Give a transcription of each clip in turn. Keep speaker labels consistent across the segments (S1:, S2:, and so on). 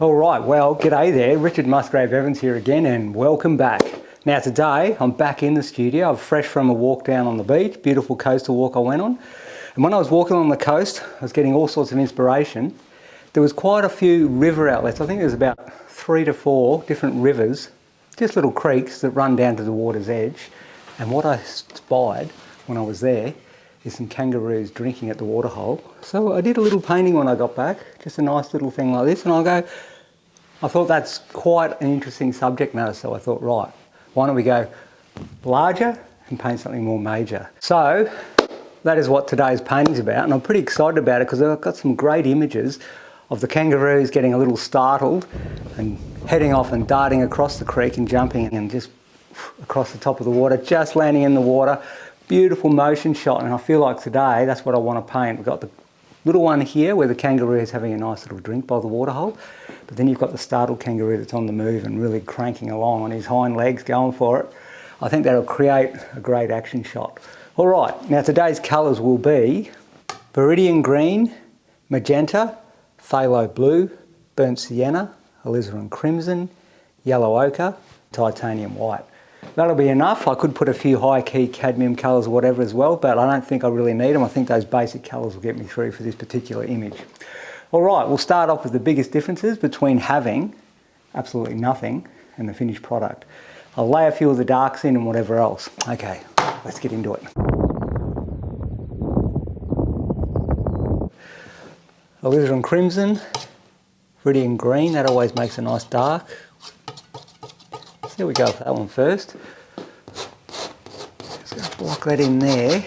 S1: All right, well, g'day there. Richard Musgrave-Evans here again, and welcome back. Now today, I'm back in the studio. I'm fresh from a walk down on the beach, beautiful coastal walk I went on. And when I was walking on the coast, I was getting all sorts of inspiration. There was quite a few river outlets. I think there's about 3 to 4 different rivers, just little creeks that run down to the water's edge. And what I spied when I was there is some kangaroos drinking at the waterhole. So I did a little painting when I got back, just a nice little thing like this, and I thought that's quite an interesting subject matter, so I thought, right, why don't we go larger and paint something more major? So that is what today's painting's about, and I'm pretty excited about it because I've got some great images of the kangaroos getting a little startled and heading off and darting across the creek and jumping and just across the top of the water, just landing in the water. Beautiful motion shot, and I feel like today that's what I want to paint. We've got the little one here where the kangaroo is having a nice little drink by the waterhole, but then you've got the startled kangaroo that's on the move and really cranking along on his hind legs going for it. I think that'll create a great action shot. All right, now today's colours will be Viridian Green, Magenta, Phthalo Blue, Burnt Sienna, Alizarin Crimson, Yellow Ochre, Titanium White. That'll be enough. I could put a few high key cadmium colours or whatever as well, but I don't think I really need them. I think those basic colours will get me through for this particular image. All right, we'll start off with the biggest differences between having absolutely nothing and the finished product. I'll lay a few of the darks in and whatever else. Okay, let's get into it. Alizarin Crimson, Viridian Green, that always makes a nice dark. There we go for that one first. Just going to block that in there.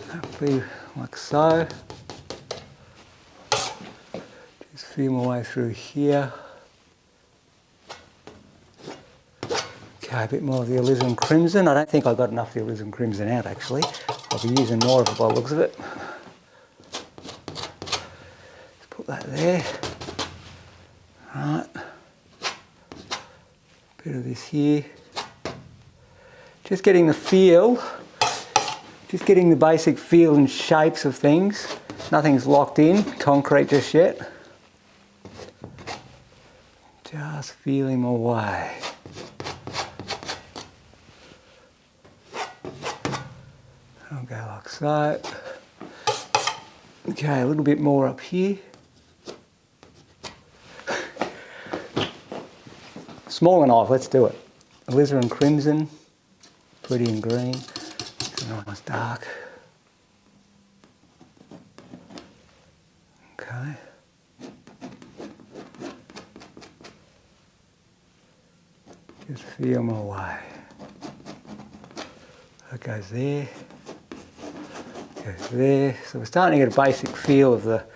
S1: That'll be like so. Just feel my way through here. Okay, a bit more of the Alizarin Crimson. I don't think I got enough of the Alizarin Crimson out actually. I'll be using more of it by the looks of it. Let's put that there. Right, bit of this here. Just getting the feel, just getting the basic feel and shapes of things. Nothing's locked in, concrete just yet. Just feeling my way. I'll go like so. Okay, a little bit more up here. Smaller knife, let's do it. Alizarin Crimson, Viridian Green, it's a nice dark. Okay. Just feel my way. That goes there, goes there. So we're starting to get a basic feel of the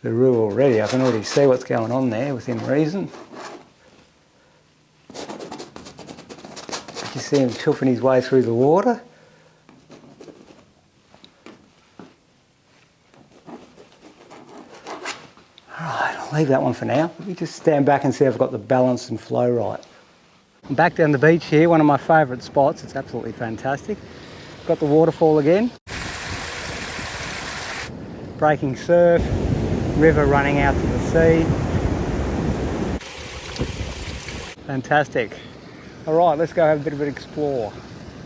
S1: roo already. I can already see what's going on there within reason. You see him chuffing his way through the water. Alright, I'll leave that one for now. Let me just stand back and see if I've got the balance and flow right. I'm back down the beach here, one of my favourite spots. It's absolutely fantastic. Got the waterfall again. Breaking surf, river running out to the sea. Fantastic. All right, let's go have a bit of an explore.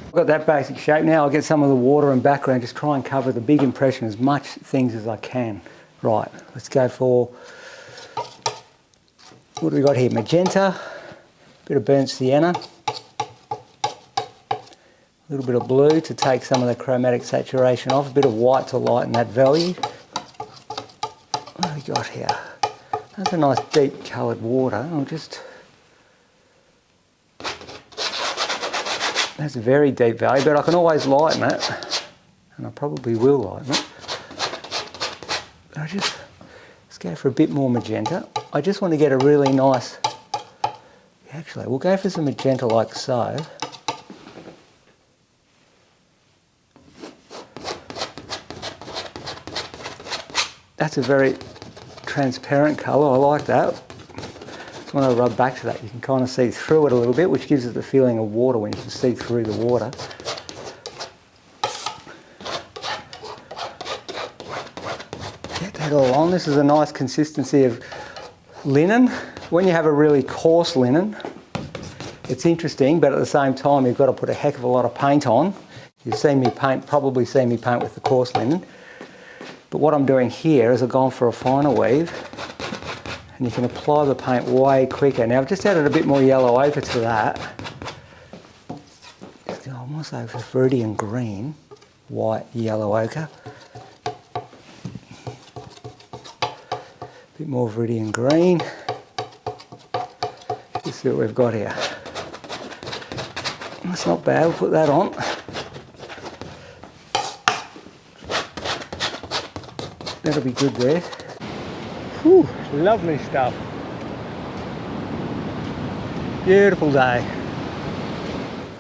S1: I've got that basic shape now. I'll get some of the water and background, just try and cover the big impression, as much things as I can. Right, let's go for, what do we got here? Magenta, a bit of burnt sienna, a little bit of blue to take some of the chromatic saturation off, a bit of white to lighten that value. What have we got here? That's a nice deep coloured water. I'll just, that's a very deep value, but I can always lighten it, and I probably will lighten it. But let's go for a bit more magenta. I just want to get a really nice, actually we'll go for some magenta like so. That's a very transparent colour, I like that. When I rub back to that, you can kind of see through it a little bit, which gives it the feeling of water when you can see through the water. it all on. This is a nice consistency of linen. When you have a really coarse linen, it's interesting, but at the same time, you've got to put a heck of a lot of paint on. You've seen me paint, probably seen me paint with the coarse linen. But what I'm doing here is I've gone for a finer weave, and you can apply the paint way quicker. Now I've just added a bit more yellow ochre to that. Just almost like a Viridian green, white, yellow ochre. Bit more Viridian green. Let's see what we've got here. That's not bad, we'll put that on. That'll be good there. Whew, lovely stuff. Beautiful day.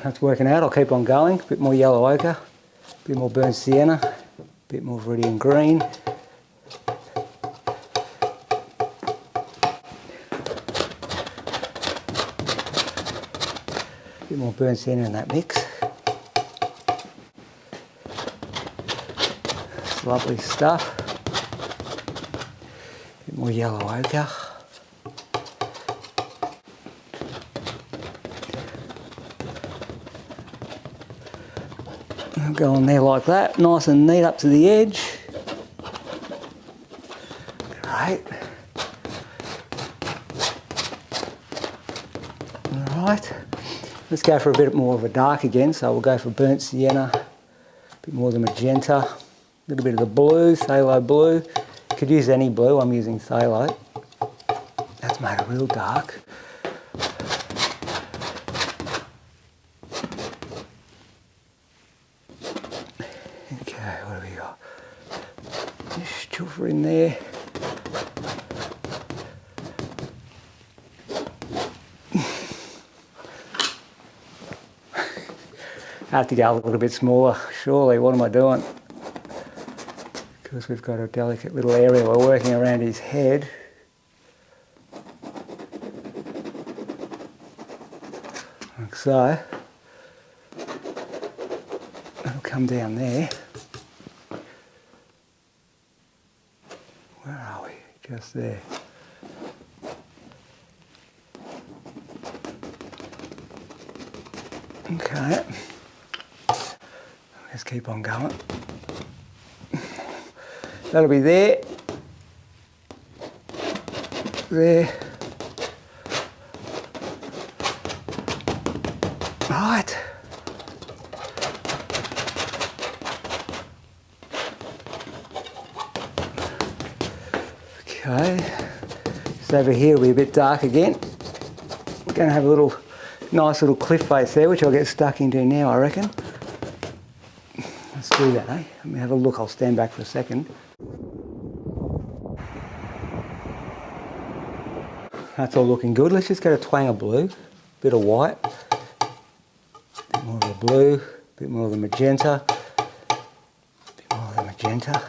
S1: That's working out, I'll keep on going. A bit more yellow ochre, a bit more burnt sienna, a bit more Viridian green. A bit more burnt sienna in that mix. It's lovely stuff. A bit more yellow ochre. I'll go on there like that, nice and neat up to the edge. Great. Alright. Let's go for a bit more of a dark again, so we'll go for burnt sienna, a bit more of the magenta, a little bit of the blue, phthalo blue. You could use any blue, I'm using phthalo. That's made it real dark. Okay, what have we got? Just chuffle in there. I have to go a little bit smaller, surely. What am I doing? Because we've got a delicate little area we're working around his head. Like so. It'll come down there. Where are we? Just there. Okay. Let's keep on going. That'll be there. There. Right. Okay. Just over here will be a bit dark again. We're going to have a little nice little cliff face there, which I'll get stuck into now, I reckon. Let's do that, eh? Let me have a look. I'll stand back for a second. That's all looking good. Let's just get a twang of blue, a bit of white, a bit more of the blue, a bit more of the magenta, a bit more of the magenta,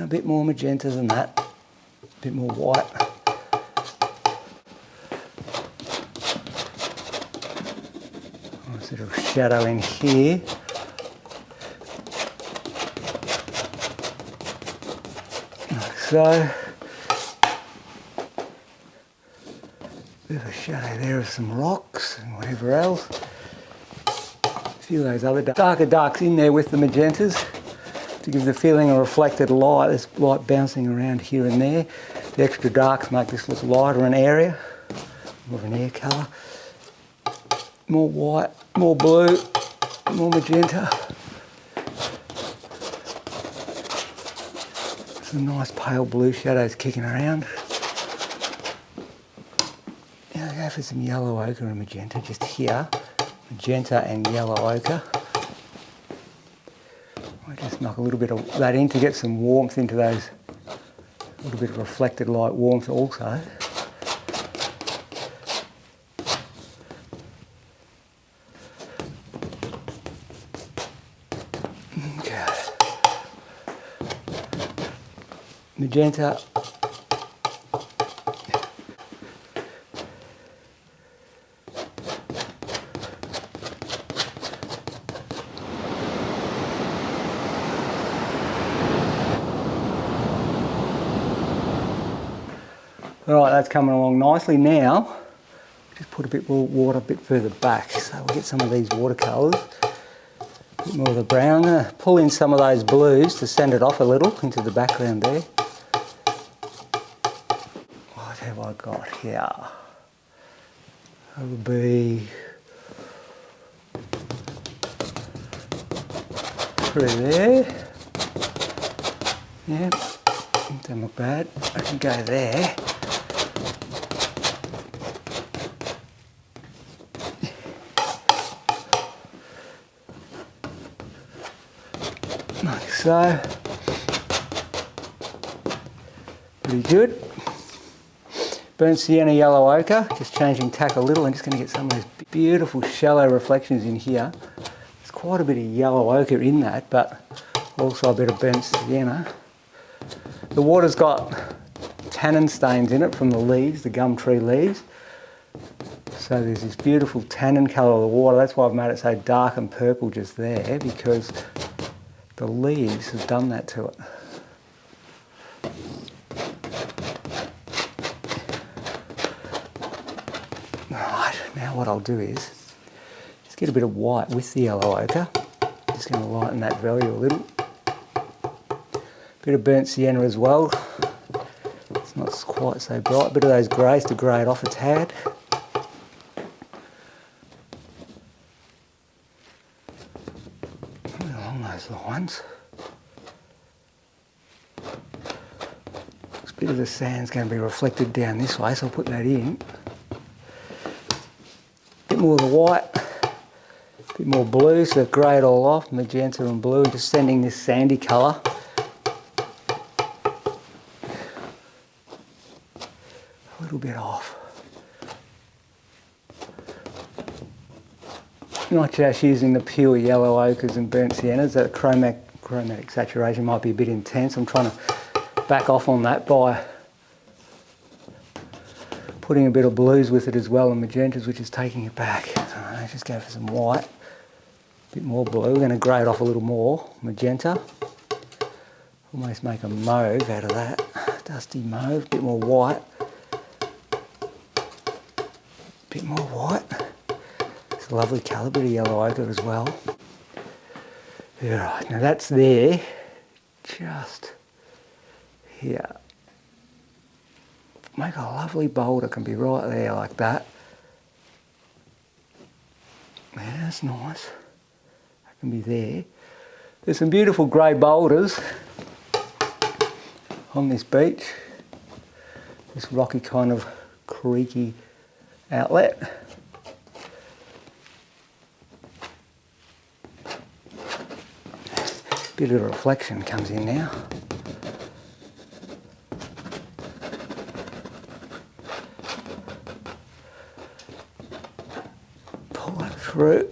S1: a bit more magenta than that, a bit more white. Nice little shadow in here. So, bit of a shadow there of some rocks and whatever else. A few of those other darker darks in there with the magentas to give the feeling of reflected light. There's light bouncing around here and there. The extra darks make this look lighter in area, more of an air colour. More white, more blue, more magenta. Some nice pale blue shadows kicking around. Now I'll go for some yellow ochre and magenta just here. Magenta and yellow ochre. I just knock a little bit of that in to get some warmth into those. A little bit of reflected light warmth also. Magenta. All right, that's coming along nicely now. Just put a bit more water a bit further back, so we'll get some of these watercolours. A bit more of the brown. I'm going to pull in some of those blues to send it off a little into the background there. What have I got here? That will be through there. Yeah, don't look bad. I can go there. Like so. Pretty good. Burnt sienna yellow ochre, just changing tack a little. I'm just going to get some of those beautiful shallow reflections in here. There's quite a bit of yellow ochre in that, but also a bit of burnt sienna. The water's got tannin stains in it from the leaves, the gum tree leaves. So there's this beautiful tannin colour of the water. That's why I've made it so dark and purple just there, because the leaves have done that to it. Right, now what I'll do is just get a bit of white with the yellow ochre. Just going to lighten that value a little. Bit of burnt sienna as well. It's not quite so bright. Bit of those greys to grey it off a tad. Along those lines. This bit of the sand's going to be reflected down this way, so I'll put that in. Bit more of the white. Bit more blue, so grey it all off. Magenta and blue, and just sending this sandy colour. A little bit off. Not just using the pure yellow ochres and burnt siennas. That chromatic saturation might be a bit intense. I'm trying to back off on that by putting a bit of blues with it as well, and magentas, which is taking it back. So let's just go for some white. A bit more blue. We're going to grey it off a little more. Magenta. Almost make a mauve out of that. Dusty mauve. A bit more white. Bit more white. It's a lovely colour, bit of yellow ochre as well. Alright, now that's there, just here. Make a lovely boulder, can be right there like that. Yeah, that's nice. That can be there. There's some beautiful grey boulders on this beach. This rocky kind of creaky outlet. Bit of reflection comes in now. Pull that through.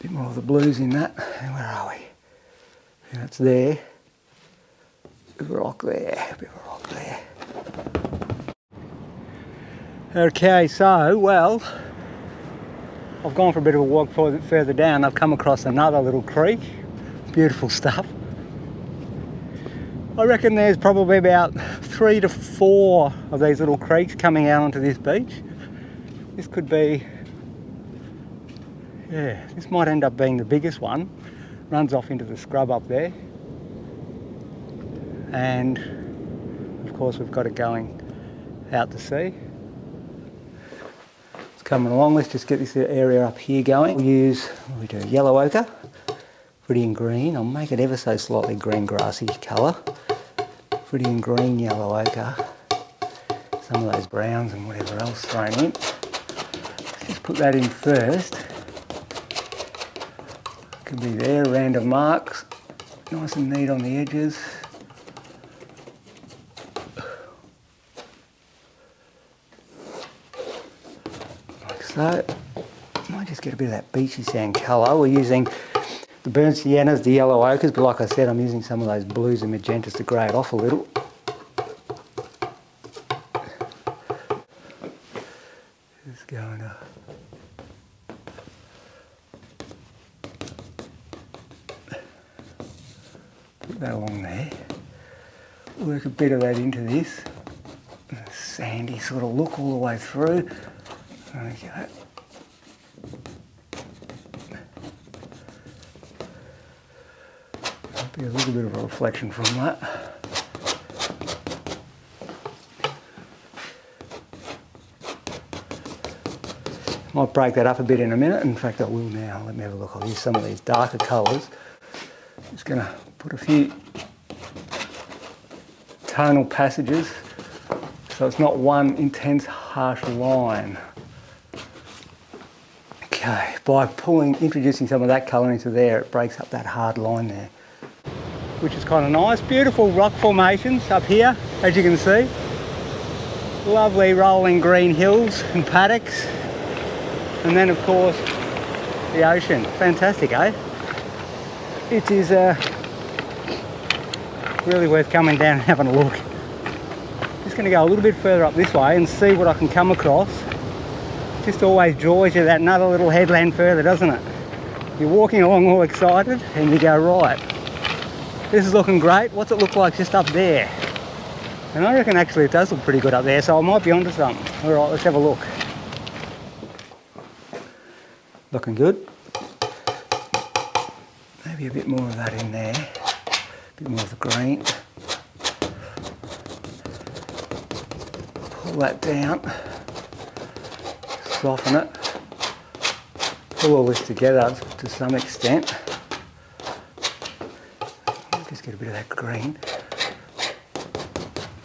S1: Bit more of the blues in that. And where are we? And that's there. Bit of a rock there. Bit of a rock there. Okay, so, well, I've gone for a bit of a walk further down. I've come across another little creek. Beautiful stuff. I reckon there's probably about 3 to 4 of these little creeks coming out onto this beach. This could be, yeah, this might end up being the biggest one. Runs off into the scrub up there. And, of course, we've got it going out to sea. Coming along, let's just get this area up here going. We'll use, what do we do, yellow ochre, pretty and green. I'll make it ever so slightly green grassy colour. Pretty and green yellow ochre. Some of those browns and whatever else thrown in. Let's just put that in first. Could be there, random marks. Nice and neat on the edges. So, I might just get a bit of that beachy sand colour. We're using the burnt siennas, the yellow ochres, but like I said, I'm using some of those blues and magentas to grey it off a little. Just going to put that along there. Work a bit of that into this. Sandy sort of look all the way through. There we go. Might be a little bit of a reflection from that. Might break that up a bit in a minute. In fact, I will now. Let me have a look. I'll use some of these darker colours. Just going to put a few tonal passages so it's not one intense harsh line. Okay, by introducing some of that colour into there, it breaks up that hard line there, which is kind of nice. Beautiful rock formations up here, as you can see. Lovely rolling green hills and paddocks, and then of course the ocean. Fantastic, eh? It is really worth coming down and having a look. Just going to go a little bit further up this way and see what I can come across. Just always draws you that another little headland further, doesn't it? You're walking along all excited and you go, right, this is looking great. What's it look like just up there? And I reckon actually it does look pretty good up there, so I might be onto something. All right, let's have a look. Looking good. Maybe a bit more of that in there. A bit more of the green. Pull that down. Soften it. Pull all this together to some extent. Just get a bit of that green.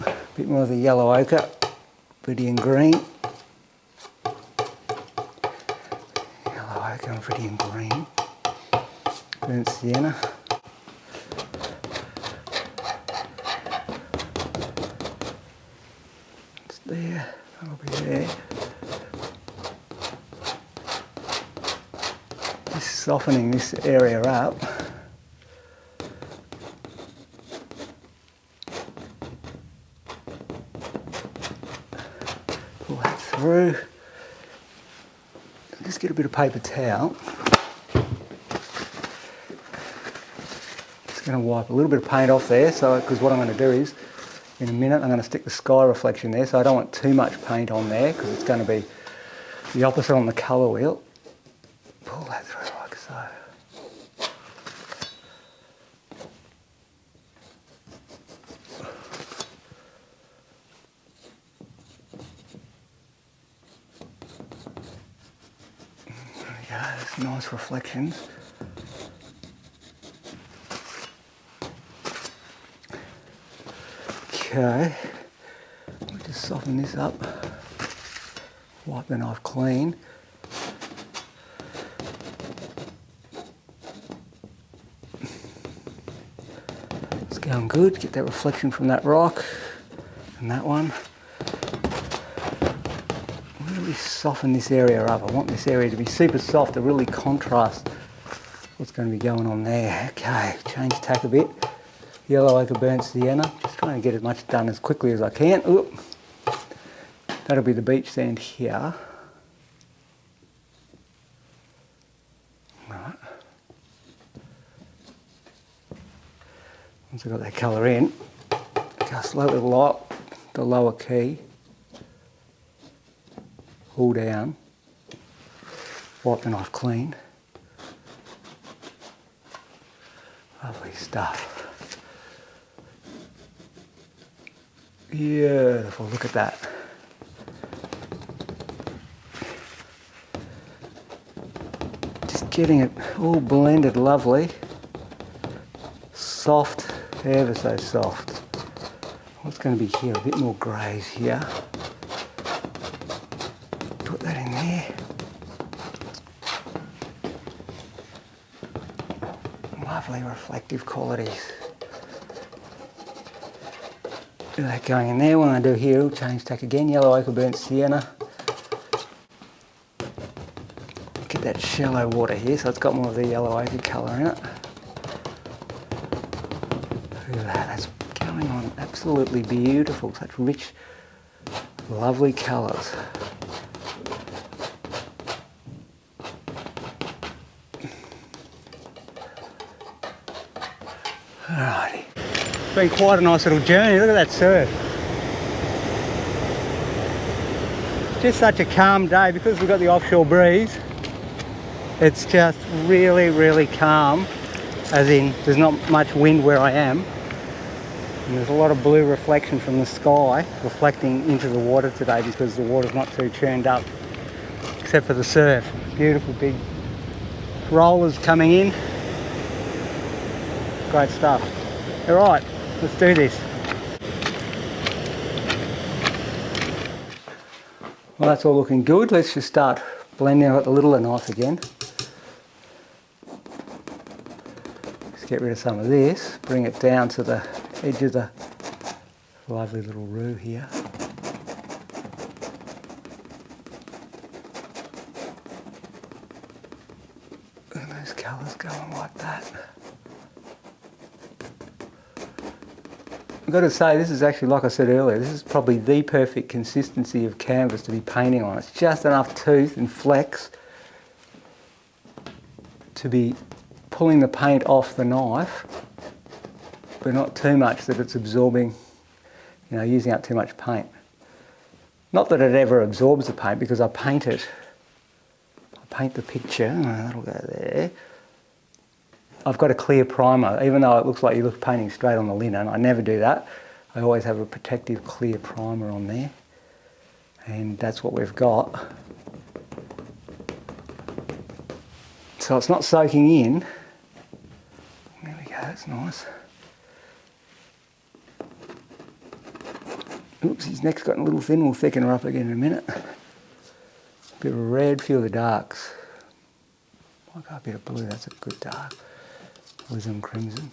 S1: A bit more of the yellow ochre. Viridian green. Yellow ochre and viridian green. Burnt sienna. It's there, that'll be there. Just softening this area up. Pull that through. Just get a bit of paper towel. Going to wipe a little bit of paint off there, so because what I'm going to do is in a minute I'm going to stick the sky reflection there, so I don't want too much paint on there because it's going to be the opposite on the colour wheel. Pull that through like so. There we go, there's nice reflections. Okay, we'll just soften this up, wipe the knife clean. It's going good, get that reflection from that rock and that one. Really soften this area up. I want this area to be super soft to really contrast what's going to be going on there. Okay, change tack a bit. Yellow ochre burnt sienna, just trying to get as much done as quickly as I can. Oop. That'll be the beach sand here. Right. Once I've got that colour in, go slowly light the lower key, pull down, wipe the knife clean. Lovely stuff. Beautiful, look at that. Just getting it all blended lovely. Soft, ever so soft. What's going to be here? A bit more greys here. Put that in there. Lovely reflective qualities. Do that going in there. When I do here, I'll change tack again. Yellow ochre burnt sienna. Get that shallow water here, so it's got more of the yellow ochre colour in it. Look at that, that's going on absolutely beautiful. Such rich, lovely colours. Alrighty. It's been quite a nice little journey. Look at that surf. Just such a calm day because we've got the offshore breeze. It's just really, really calm, as in there's not much wind where I am. And there's a lot of blue reflection from the sky reflecting into the water today because the water's not too churned up, except for the surf. Beautiful big rollers coming in. Great stuff. All right, let's do this. Well, that's all looking good. Let's just start blending out the littler knife again. Just get rid of some of this, bring it down to the edge of the lovely little roo here. And those colours going like that. I've got to say, this is actually, like I said earlier, this is probably the perfect consistency of canvas to be painting on. It's just enough tooth and flex to be pulling the paint off the knife, but not too much that it's absorbing, you know, using up too much paint. Not that it ever absorbs the paint, because I paint it. I paint the picture, that'll go there. I've got a clear primer, even though it looks like you're painting straight on the linen. I never do that. I always have a protective clear primer on there. And that's what we've got. So it's not soaking in. There we go, that's nice. Oops, his neck's gotten a little thin. We'll thicken her up again in a minute. Bit of red, feel the darks. I got a bit of blue, that's a good dark. Wisdom crimson.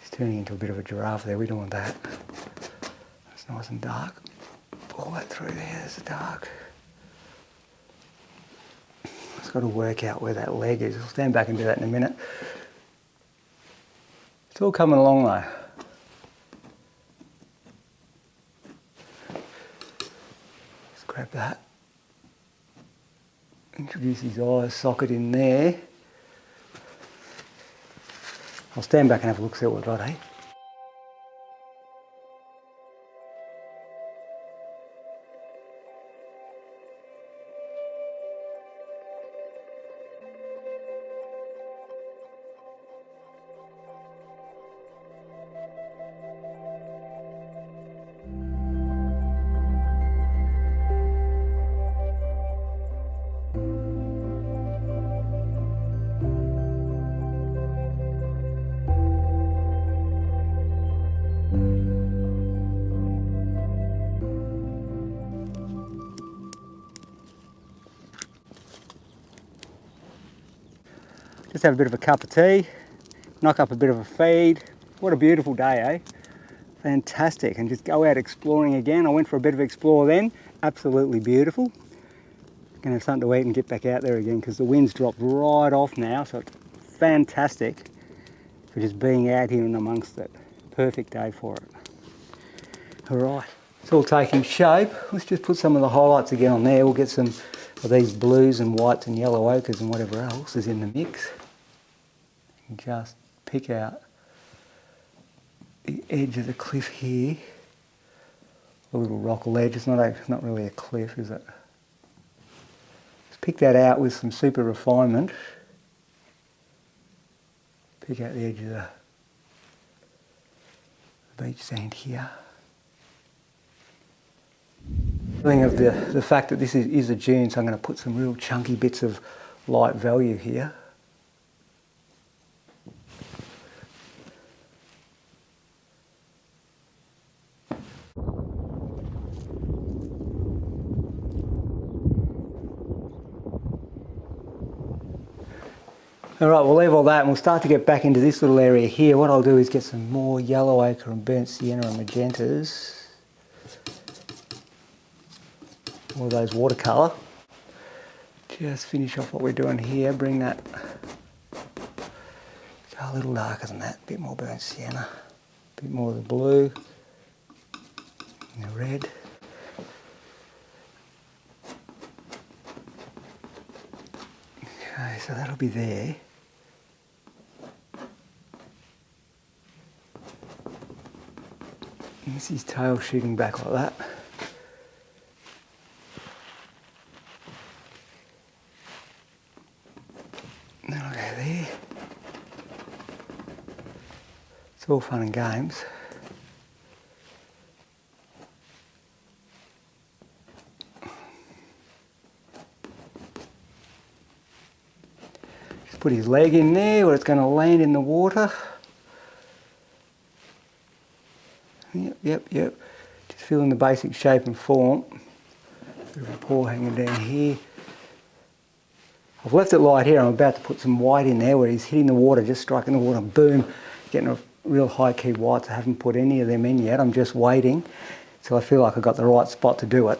S1: He's turning into a bit of a giraffe there, we don't want that. That's nice and dark. Pull that through there, there's the dark. Just got to work out where that leg is. I'll stand back and do that in a minute. It's all coming along though. Just grab that. Introduce his eye socket in there. I'll stand back and have a look, see what we've got, eh? Just have a bit of a cup of tea, knock up a bit of a feed. What a beautiful day, eh? Fantastic, and just go out exploring again. I went for a bit of explore then, absolutely beautiful. Gonna have something to eat and get back out there again because the wind's dropped right off now, so it's fantastic for just being out here and amongst it. Perfect day for it. All right, it's all taking shape. Let's just put some of the highlights again on there. We'll get some of these blues and whites and yellow ochres and whatever else is in the mix. And just pick out the edge of the cliff here. A little rock ledge. It's not really a cliff, is it? Just pick that out with some super refinement. Pick out the edge of the beach sand here. Feeling of the fact that this is a dune, so I'm going to put some real chunky bits of light value here. All right, we'll leave all that and we'll start to get back into this little area here. What I'll do is get some more yellow ochre and burnt sienna and magentas. All those watercolour. Just finish off what we're doing here. Bring that go a little darker than that. A bit more burnt sienna. A bit more of the blue. And the red. Okay, so that'll be there. There's his tail shooting back like that. Then I'll go there. It's all fun and games. Just put his leg in there where it's going to land in the water. Yep. Just feeling the basic shape and form. Bit of a paw hanging down here. I've left it light here. I'm about to put some white in there where he's hitting the water, just striking the water, boom, getting a real high key whites. I haven't put any of them in yet. I'm just waiting till I feel like I've got the right spot to do it.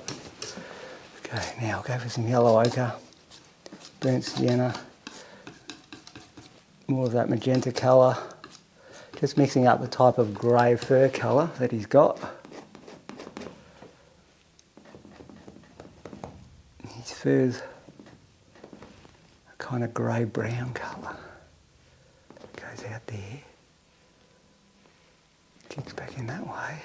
S1: Okay, now I'll go for some yellow ochre, burnt sienna, more of that magenta colour. Just mixing up the type of grey fur colour that he's got. His fur's a kind of grey-brown colour. Goes out there. Kicks back in that way.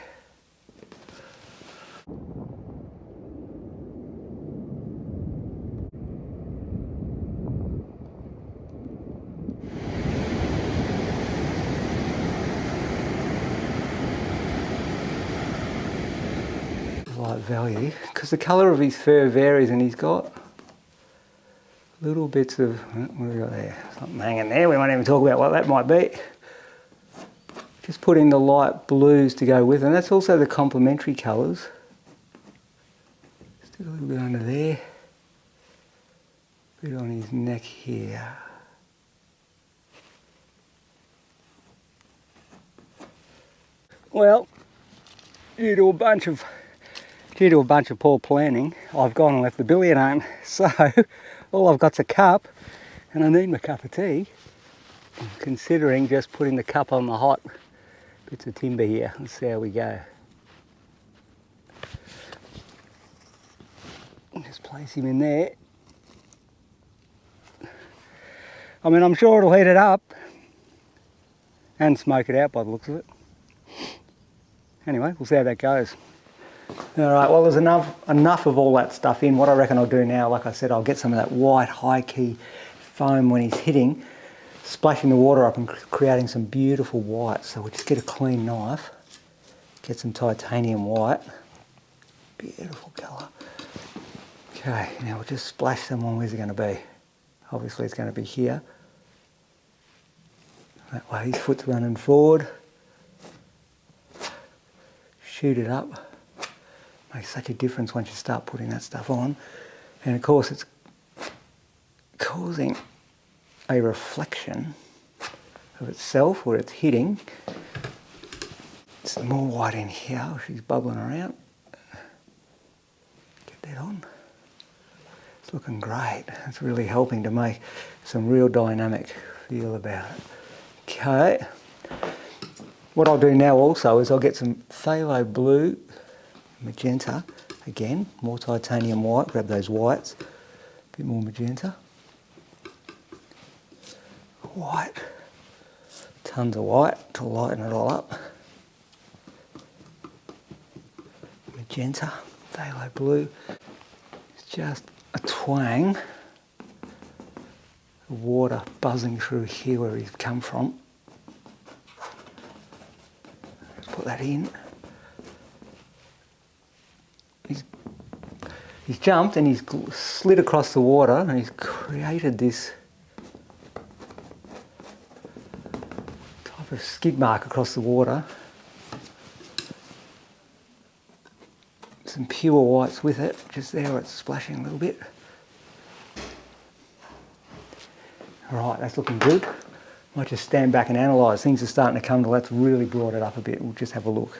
S1: Light value, because the colour of his fur varies, and he's got little bits of, what have we got there? Something hanging there, we won't even talk about what that might be. Just put in the light blues to go with, and that's also the complementary colours. Stick a little bit under there, a bit on his neck here. Well, due to a bunch of poor planning, I've gone and left the billiard home. So all I've got's a cup, and I need my cup of tea. I'm considering just putting the cup on the hot bits of timber here. Let's see how we go. Just place him in there. I mean, I'm sure it'll heat it up and smoke it out by the looks of it. Anyway, we'll see how that goes. Alright, well there's enough of all that stuff in. What I reckon I'll do now, like I said, I'll get some of that white high key foam when he's hitting, splashing the water up and creating some beautiful white. So we'll just get a clean knife, get some titanium white. Beautiful colour. Okay, now we'll just splash some on. Where's it going to be? Obviously it's going to be here. That way his foot's running forward. Shoot it up. Makes such a difference once you start putting that stuff on. And of course it's causing a reflection of itself where it's hitting. Some more white in here. She's bubbling around. Get that on. It's looking great. It's really helping to make some real dynamic feel about it. Okay. What I'll do now also is I'll get some phthalo blue, magenta, again, more titanium white, grab those whites, a bit more magenta, white, tons of white to lighten it all up, magenta, phthalo blue, it's just a twang of water buzzing through here where he's come from. Let's put that in. He's jumped and he's slid across the water and he's created this type of skid mark across the water. Some pure whites with it, just there where it's splashing a little bit. Alright, that's looking good. Might just stand back and analyse. Things are starting to come to, that's really brought it up a bit. We'll just have a look.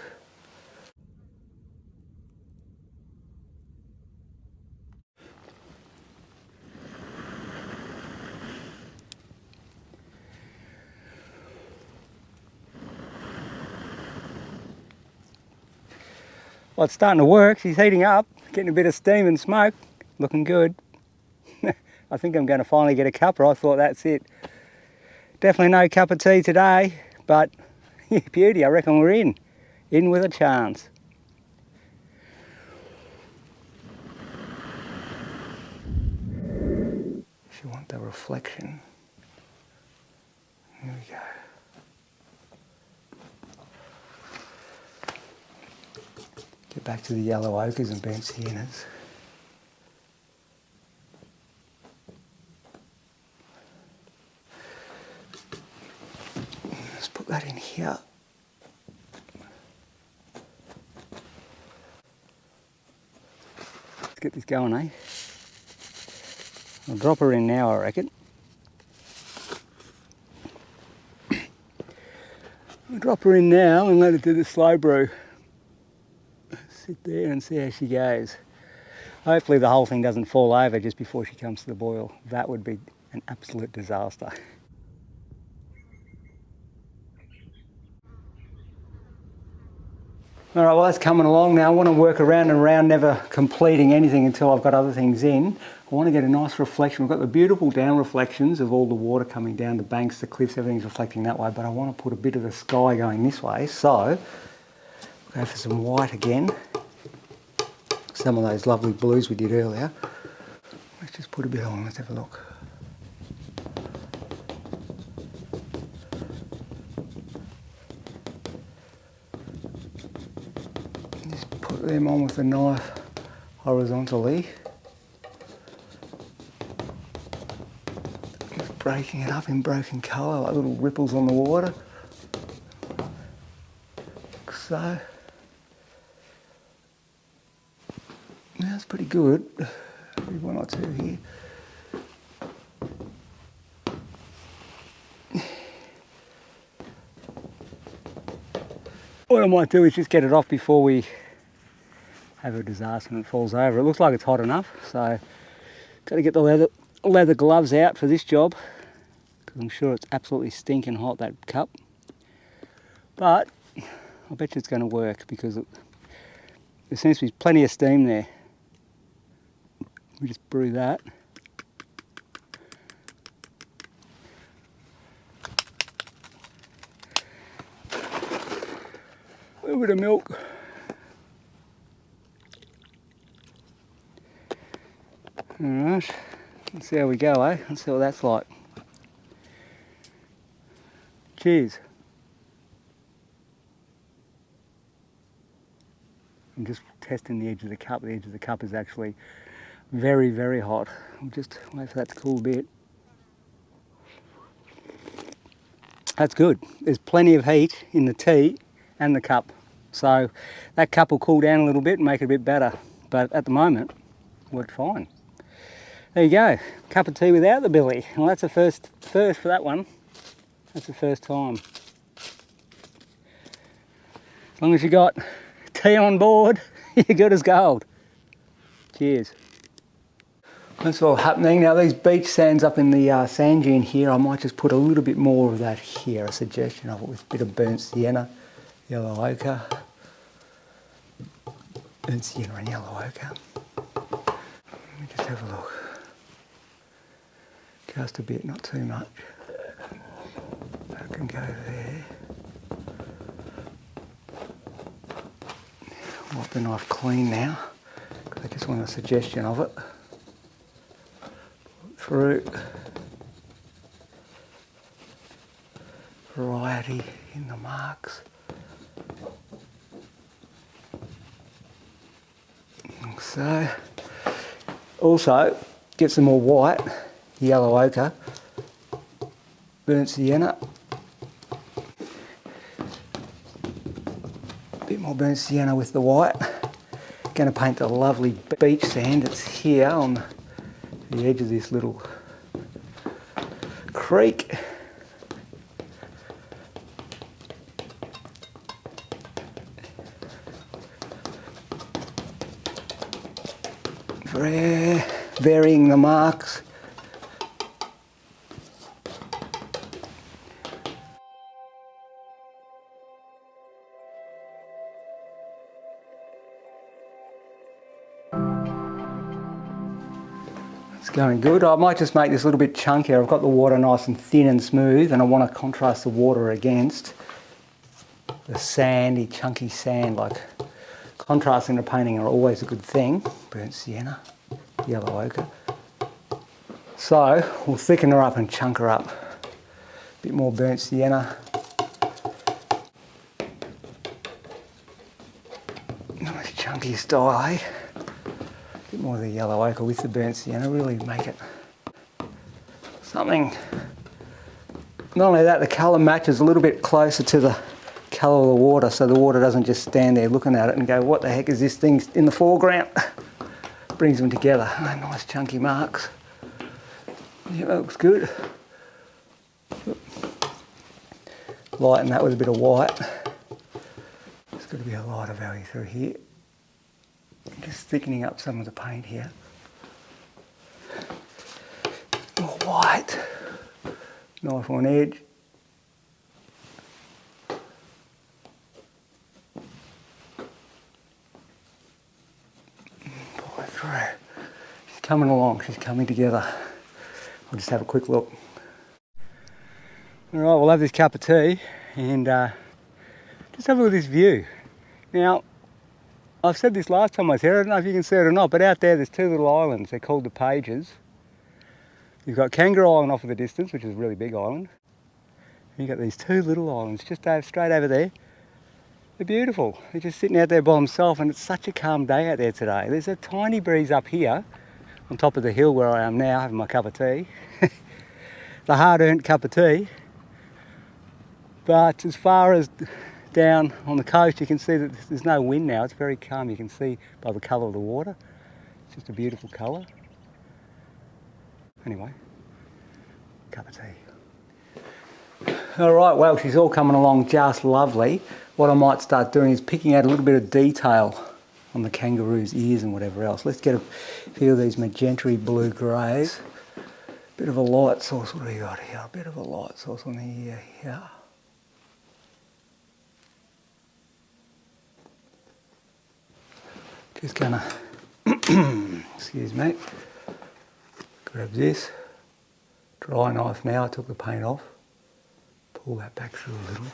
S1: Well, it's starting to work. She's heating up, getting a bit of steam and smoke. Looking good. I think I'm going to finally get a cuppa. I thought that's it. Definitely no cup of tea today, but beauty, I reckon we're in. In with a chance. If you want the reflection. Here we go. Get back to the yellow ochres and burnt siennas. Let's put that in here. Let's get this going, eh? I'll drop her in now, I reckon. I'll drop her in now and let her do the slow brew. Sit there and see how she goes. Hopefully the whole thing doesn't fall over just before she comes to the boil. That would be an absolute disaster. All right, well that's coming along now. I want to work around and around, never completing anything until I've got other things in. I want to get a nice reflection. We've got the beautiful down reflections of all the water coming down the banks, the cliffs, everything's reflecting that way, but I want to put a bit of the sky going this way. So, go for some white again. Some of those lovely blues we did earlier. Let's just put a bit on, let's have a look. Just put them on with the knife horizontally. Just breaking it up in broken colour, like little ripples on the water. Like so. Yeah, that's pretty good. Maybe one or two here. What I might do is just get it off before we have a disaster and it falls over. It looks like it's hot enough, so got to get the leather gloves out for this job because I'm sure it's absolutely stinking hot, that cup. But I bet you it's going to work because there seems to be plenty of steam there. We just brew that. A little bit of milk. Alright, let's see how we go, eh? Let's see what that's like. Cheers. I'm just testing the edge of the cup. The edge of the cup is actually very, very hot. I'll just wait for that to cool a bit. That's good. There's plenty of heat in the tea and the cup. So that cup will cool down a little bit and make it a bit better. But at the moment, it worked fine. There you go. Cup of tea without the billy. Well, that's a first for that one. That's the first time. As long as you got tea on board, you're good as gold. Cheers. That's all happening. Now these beach sands up in the sand dune here, I might just put a little bit more of that here, a suggestion of it with a bit of burnt sienna, yellow ochre. Burnt sienna and yellow ochre. Let me just have a look. Just a bit, not too much. That can go there. Wipe the knife clean now, because I just want a suggestion of it. Through. Variety in the marks. Like so. Also, get some more white, yellow ochre, burnt sienna. A bit more burnt sienna with the white. Going to paint the lovely beach sand that's here on the edge of this little creek. Varying the marks. It's going good. I might just make this a little bit chunkier. I've got the water nice and thin and smooth, and I want to contrast the water against the sandy, chunky sand, like contrasts in a painting are always a good thing. Burnt sienna, yellow ochre. So we'll thicken her up and chunk her up. A bit more burnt sienna. Nice chunky style, eh? A bit more of the yellow ochre with the burnt sienna, really make it something. Not only that, the colour matches a little bit closer to the colour of the water, so the water doesn't just stand there looking at it and go, what the heck is this thing in the foreground? Brings them together. Oh, nice chunky marks. Yeah, that looks good. Lighten that with a bit of white. There's got to be a lighter value through here. Just thickening up some of the paint here. More white. Knife on edge. Pull it through. She's coming along, she's coming together. I'll just have a quick look. Alright, we'll have this cup of tea and just have a look at this view. Now, I've said this last time I was here, I don't know if you can see it or not, but out there there's two little islands, they're called the Pages. You've got Kangaroo Island off in the distance, which is a really big island. And you've got these two little islands just straight over there. They're beautiful. They're just sitting out there by themselves, and it's such a calm day out there today. There's a tiny breeze up here on top of the hill where I am now having my cup of tea. The hard-earned cup of tea. But as far as down on the coast, you can see that there's no wind now. It's very calm. You can see by the colour of the water. It's just a beautiful colour. Anyway, cup of tea. All right, well, she's all coming along just lovely. What I might start doing is picking out a little bit of detail on the kangaroo's ears and whatever else. Let's get a few of these magenta blue greys. Bit of a light source, what do we got here? A bit of a light source on the ear here. Just gonna, excuse me, grab this, dry knife now, I took the paint off, pull that back through a little.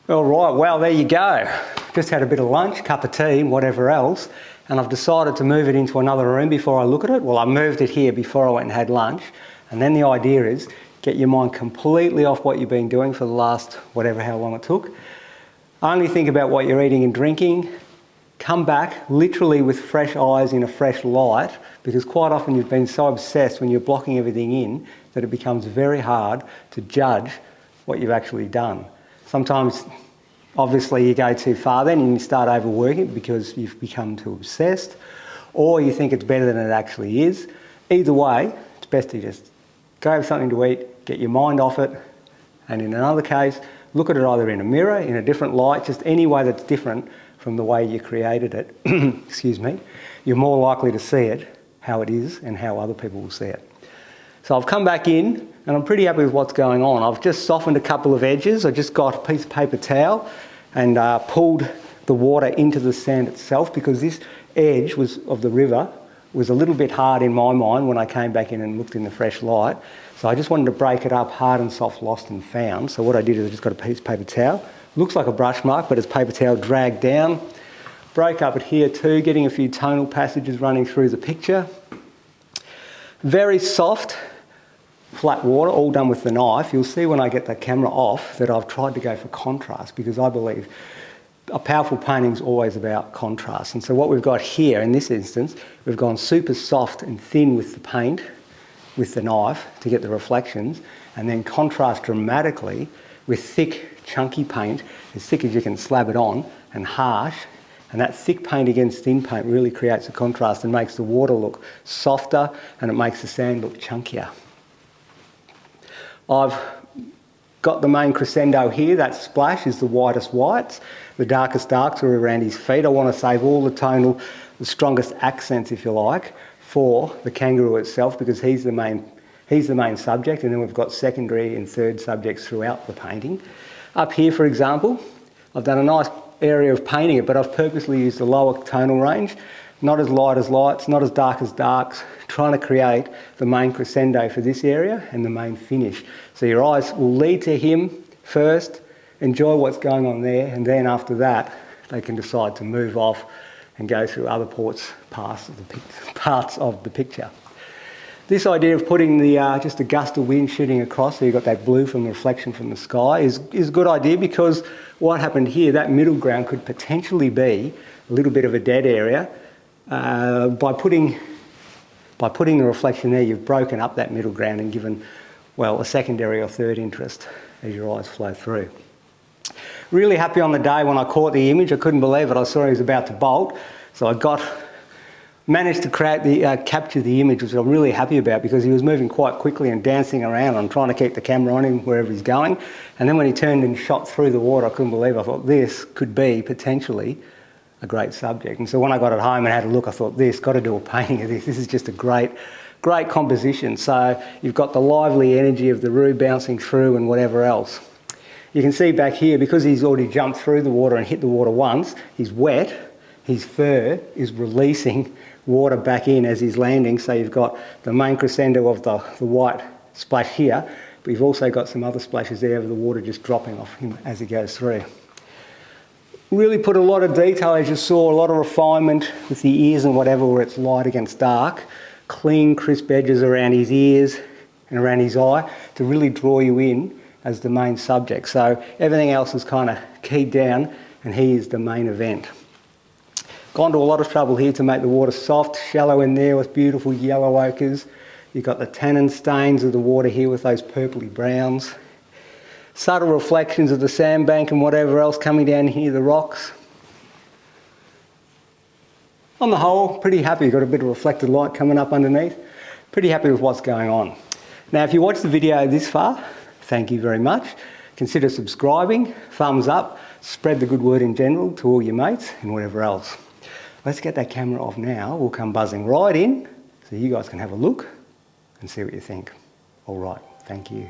S1: All right, well, there you go. Just had a bit of lunch, cup of tea, whatever else, and I've decided to move it into another room before I look at it. Well, I moved it here before I went and had lunch, and then the idea is get your mind completely off what you've been doing for the last whatever, how long it took. Only think about what you're eating and drinking. Come back literally with fresh eyes in a fresh light, because quite often you've been so obsessed when you're blocking everything in that it becomes very hard to judge what you've actually done. Sometimes, obviously, you go too far then and you start overworking because you've become too obsessed, or you think it's better than it actually is. Either way, it's best to just go have something to eat, get your mind off it, and in another case, look at it either in a mirror, in a different light, just any way that's different from the way you created it. Excuse me. You're more likely to see it how it is and how other people will see it. So I've come back in and I'm pretty happy with what's going on. I've just softened a couple of edges. I just got a piece of paper towel and pulled the water into the sand itself, because this edge of the river was a little bit hard in my mind when I came back in and looked in the fresh light. So I just wanted to break it up, hard and soft, lost and found. So what I did is I just got a piece of paper towel. Looks like a brush mark, but it's paper towel dragged down. Break up it here too, getting a few tonal passages running through the picture. Very soft, flat water, all done with the knife. You'll see when I get the camera off that I've tried to go for contrast, because I believe a powerful painting is always about contrast. And so what we've got here in this instance, we've gone super soft and thin with the paint, with the knife, to get the reflections, and then contrast dramatically with thick, chunky paint, as thick as you can slab it on, and harsh. And that thick paint against thin paint really creates a contrast and makes the water look softer, and it makes the sand look chunkier. I've got the main crescendo here. That splash is the whitest whites. The darkest darks are around his feet. I want to save all the tonal, the strongest accents, if you like, for the kangaroo itself, because he's the main subject, and then we've got secondary and third subjects throughout the painting. Up here, for example, I've done a nice area of painting it, but I've purposely used the lower tonal range, not as light as lights, not as darks, trying to create the main crescendo for this area and the main finish. So your eyes will lead to him first, enjoy what's going on there, and then after that, they can decide to move off and go through other parts of the picture. This idea of putting the just a gust of wind shooting across, so you've got that blue from the reflection from the sky, is a good idea, because what happened here, that middle ground could potentially be a little bit of a dead area. By putting the reflection there, you've broken up that middle ground and given, well, a secondary or third interest as your eyes flow through. Really happy on the day when I caught the image. I couldn't believe it. I saw he was about to bolt, so I managed to capture the image, which I'm really happy about, because he was moving quite quickly and dancing around. I'm trying to keep the camera on him wherever he's going. And then when he turned and shot through the water, I couldn't believe it. I thought this could be potentially a great subject. And so when I got it home and had a look, I thought, got to do a painting of this. This is just a great composition. So you've got the lively energy of the roo bouncing through and whatever else. You can see back here, because he's already jumped through the water and hit the water once, he's wet, his fur is releasing water back in as he's landing. So you've got the main crescendo of the white splash here, but you've also got some other splashes there of the water just dropping off him as he goes through. Really put a lot of detail, as you saw, a lot of refinement with the ears and whatever, where it's light against dark. Clean, crisp edges around his ears and around his eye to really draw you in as the main subject. So everything else is kind of keyed down and he is the main event. Gone to a lot of trouble here to make the water soft, shallow in there with beautiful yellow ochres. You've got the tannin stains of the water here with those purpley browns. Subtle reflections of the sandbank and whatever else coming down here, the rocks. On the whole, pretty happy. Got a bit of reflected light coming up underneath. Pretty happy with what's going on. Now, if you watched the video this far, thank you very much. Consider subscribing, thumbs up, spread the good word in general to all your mates and whatever else. Let's get that camera off now. We'll come buzzing right in so you guys can have a look and see what you think. All right, thank you.